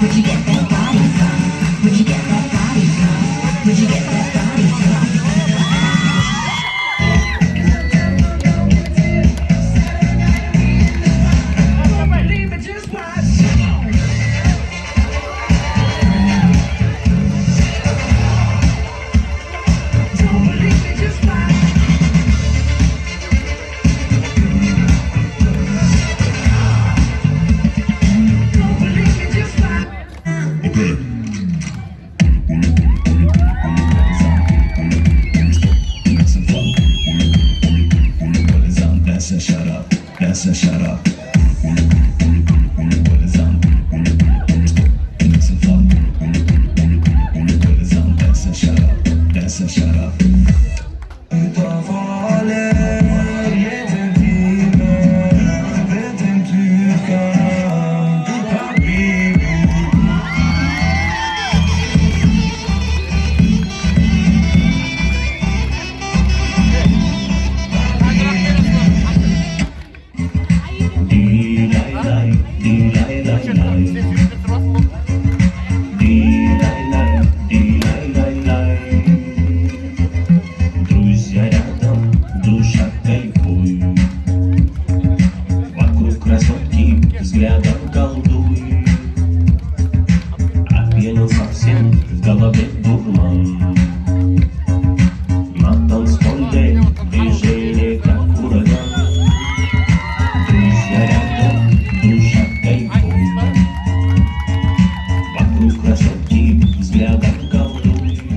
Where'd you get that body from? Where'd you get that body from? Where'd you get that body from? Shut up. That's a shut up. What is on? Make some fun. What is on? That's a shut up. That's a shut up. Друзья рядом, душа кайфует. Вокруг красотки взглядом